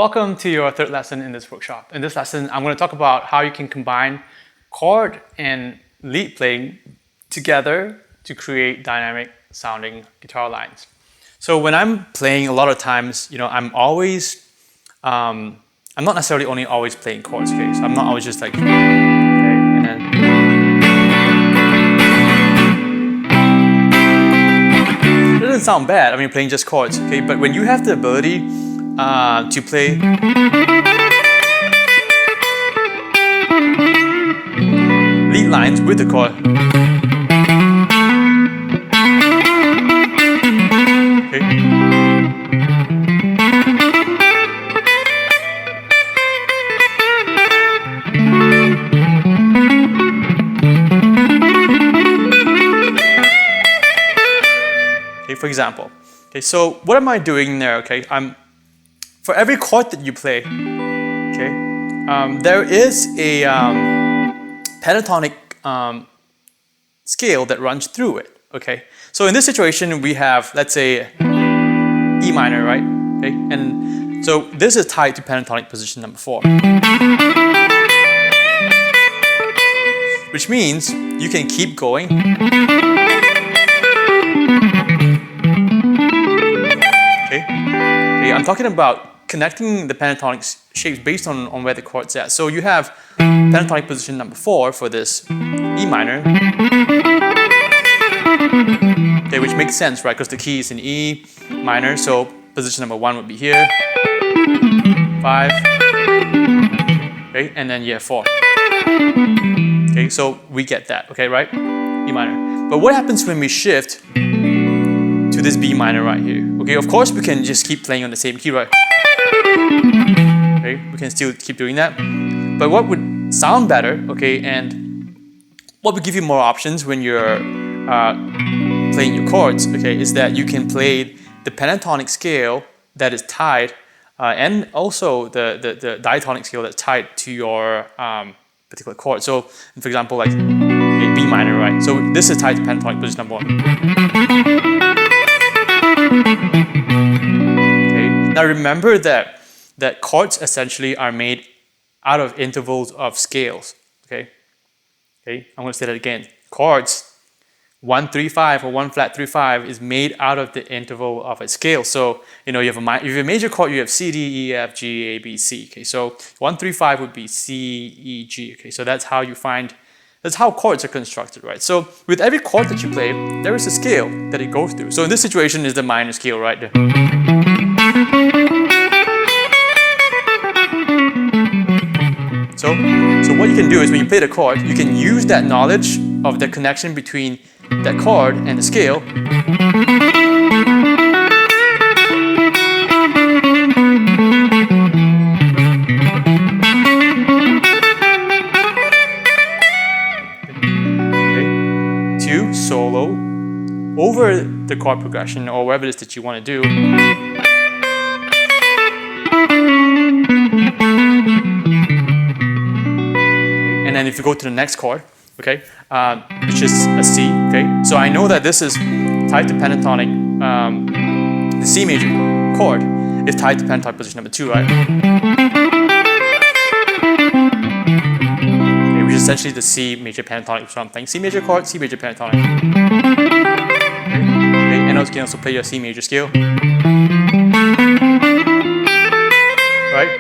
Welcome to your third lesson in this workshop. In this lesson, I'm going to talk about how you can combine chord and lead playing together to create dynamic sounding guitar lines. So when I'm playing, a lot of times, I'm always, I'm not necessarily only always playing chords, okay? So I'm not always just like, okay, and then. It doesn't sound bad, playing just chords, okay? But when you have the ability to play lead lines with the chord. Okay, for example. Okay, so what am I doing there? Okay, for every chord that you play, okay, there is a pentatonic scale that runs through it. Okay, so in this situation we have, let's say, E minor, right? Okay, and so this is tied to pentatonic position number 4, which means you can keep going. Okay, I'm talking about connecting the pentatonic shapes based on where the chord's at. So you have pentatonic position number 4 for this E minor. Okay, which makes sense, right? Because the key is in E minor, so position number 1 would be here, 5, okay, and then you have 4. Okay, so we get that, okay, right? E minor. But what happens when we shift to this B minor right here? Okay, of course we can just keep playing on the same key, right? Okay, we can still keep doing that. But what would sound better, okay, and what would give you more options when you're playing your chords, okay, is that you can play the pentatonic scale that is tied and also the diatonic scale that's tied to your particular chord. So, for example, like a B minor, right? So this is tied to pentatonic position number 1. Okay. Now remember that chords essentially are made out of intervals of scales. Okay. Okay. I'm going to say that again. Chords 1-3-5 or 1 flat 3-5 is made out of the interval of a scale. So you have a major chord, you have C, D, E, F, G, A, B, C. Okay. So 1-3-5 would be C, E, G. Okay. So that's how chords are constructed, right? So with every chord that you play, there is a scale that it goes through. So in this situation is the minor scale, right? So what you can do is when you play the chord, you can use that knowledge of the connection between that chord and the scale. To solo over the chord progression or whatever it is that you want to do. And then if you go to the next chord, okay, which is a C, okay. So I know that this is tied to pentatonic, the C major chord is tied to pentatonic position number 2, right? Okay, which is essentially the C major pentatonic. So I'm playing C major chord, C major pentatonic. Okay, and you can also play your C major scale, right?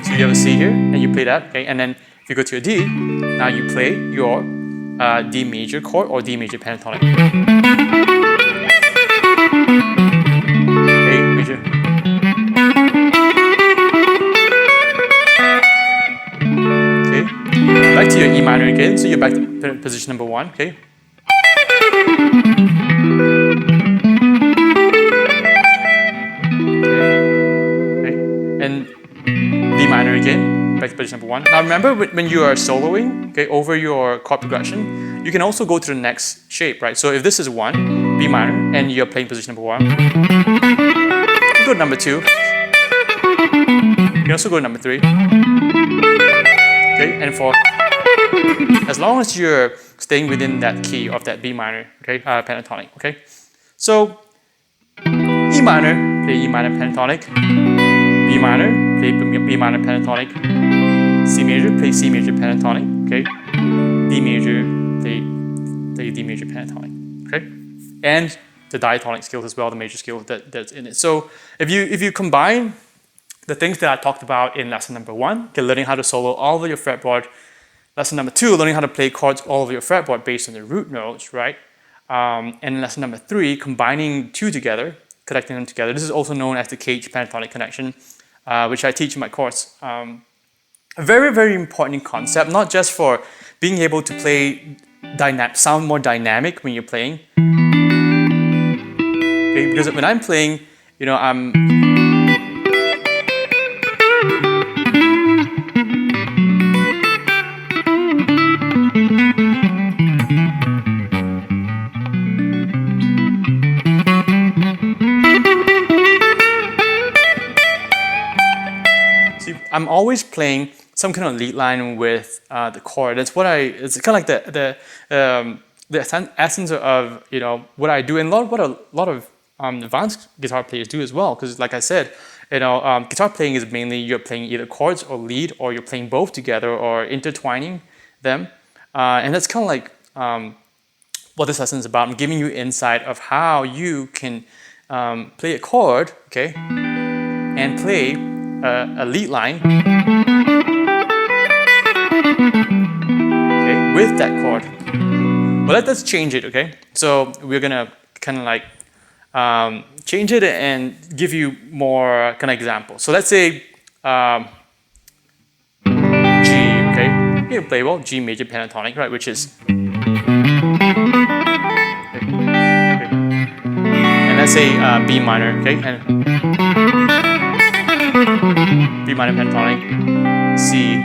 So you have a C here, and you play that, okay, and then if you go to a D, now you play your D major chord or D major pentatonic. Okay, major. Okay, back to your E minor again, so you're back to position number 1, okay. Okay, and D minor again, back to position number 1. Now remember when you are soloing, okay, over your chord progression, you can also go to the next shape, right? So if this is 1, B minor, and you're playing position number 1, you go to number 2. You can also go to number 3. Okay, and 4. As long as you're staying within that key of that B minor, okay, pentatonic, okay. So E E minor, play E minor pentatonic. B minor, play B minor pentatonic. C major, play C major pentatonic. Okay. D major, play D major pentatonic. Okay. And the diatonic scales as well, the major scale that's in it. So if you combine the things that I talked about in lesson number 1, okay, learning how to solo all over your fretboard. Lesson number 2, learning how to play chords all over your fretboard based on the root notes, right? And lesson number 3, combining two together, connecting them together. This is also known as the cage pentatonic connection, which I teach in my course. A very, very important concept, not just for being able to play sound more dynamic when you're playing. Okay, because when I'm playing, you know, I'm always playing some kind of lead line with the chord. It's kind of like the essence of, you know, what I do, and what a lot of advanced guitar players do as well. Because like I said, you know, guitar playing is mainly you're playing either chords or lead, or you're playing both together or intertwining them, and that's kind of like what this lesson is about. I'm giving you insight of how you can play a chord, okay, and play a lead line, okay, with that chord. Well, let's change it, okay? So we're gonna kind of like change it and give you more kind of examples. So let's say G, okay? You play well G major pentatonic, right? Which is, okay. And let's say B minor, okay? And B minor pentatonic, C,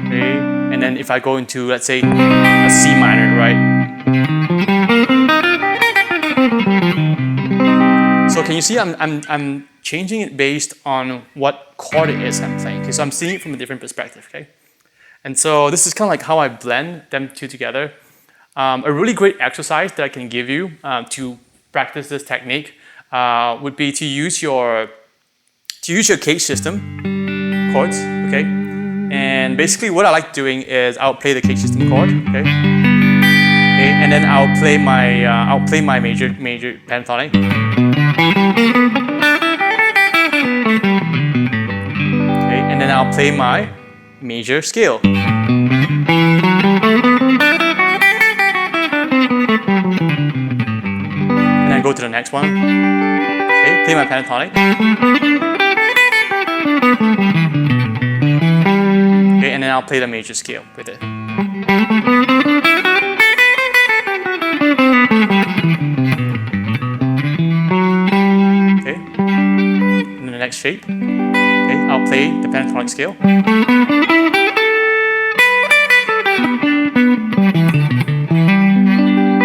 okay, and then if I go into, let's say, a C minor, right? So can you see I'm changing it based on what chord it is I'm playing? Okay, so I'm seeing it from a different perspective, okay? And so this is kind of like how I blend them two together. A really great exercise that I can give you to practice this technique would be to use your cage system chords, okay? And basically what I like doing is I'll play the cage system chord, okay? And then I'll play my major pentatonic. Okay, and then I'll play my major scale. And then go to the next one. Okay, play my pentatonic. Okay, and then I'll play the major scale with it. Okay, and then the next shape. Okay, I'll play the pentatonic scale.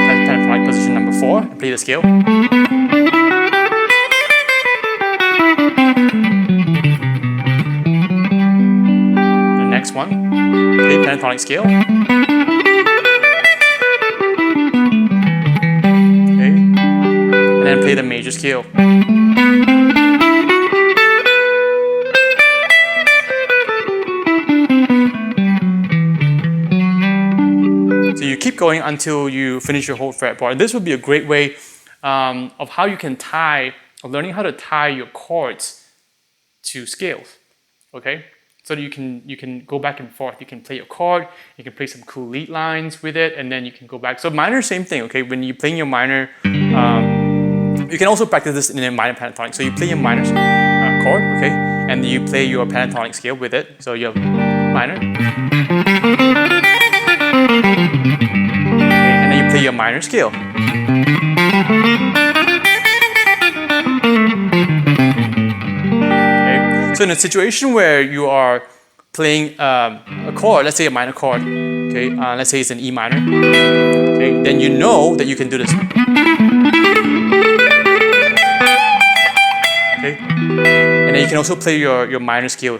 That's pentatonic position number 4. I play the scale. The next one, play pentatonic scale. Okay, and then play the major scale. You keep going until you finish your whole fretboard. And this would be a great way of how you can learning how to tie your chords to scales, okay? So that you can go back and forth. You can play your chord, you can play some cool lead lines with it, and then you can go back. So minor, same thing, okay? When you're playing your minor, you can also practice this in a minor pentatonic. So you play your minor chord, okay? And you play your pentatonic scale with it. So you have minor. Okay, and then you play your minor scale. Okay, so in a situation where you are playing a chord, let's say a minor chord, okay, let's say it's an E minor, okay, then you know that you can do this. Okay, and then you can also play your minor scale.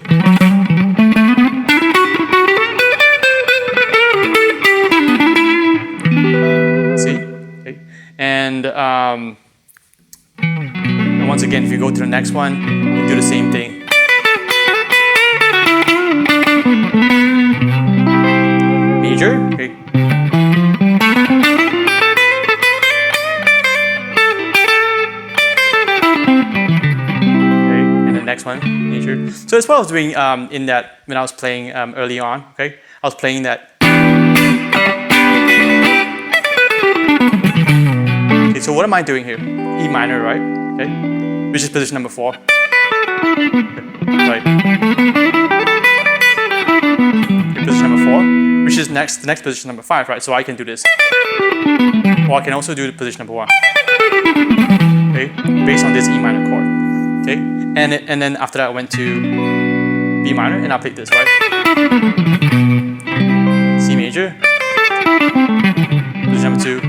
And once again, if you go to the next one, you do the same thing. Major, okay. And the next one, major. So that's what I was doing in that when I was playing early on. Okay, I was playing that. Okay, so what am I doing here? E minor, right? Okay, which is position number 4. Okay. Right. Okay, position number 4, which is the next position number 5, right? So I can do this, or I can also do the position number 1. Okay, based on this E minor chord. Okay, and then after that I went to B minor and I played this, right? C major, position number 2.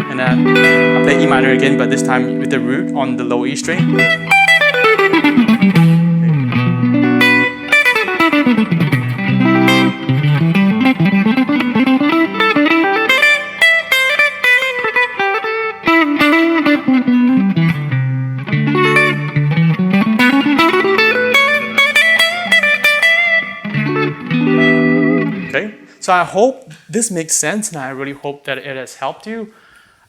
And then I play E minor again, but this time with the root on the low E string. Okay, so I hope this makes sense, and I really hope that it has helped you.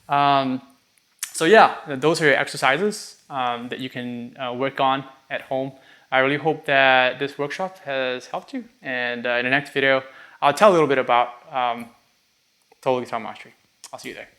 So yeah, those are your exercises that you can work on at home. I really hope that this workshop has helped you. And in the next video, I'll tell a little bit about total guitar mastery. I'll see you there.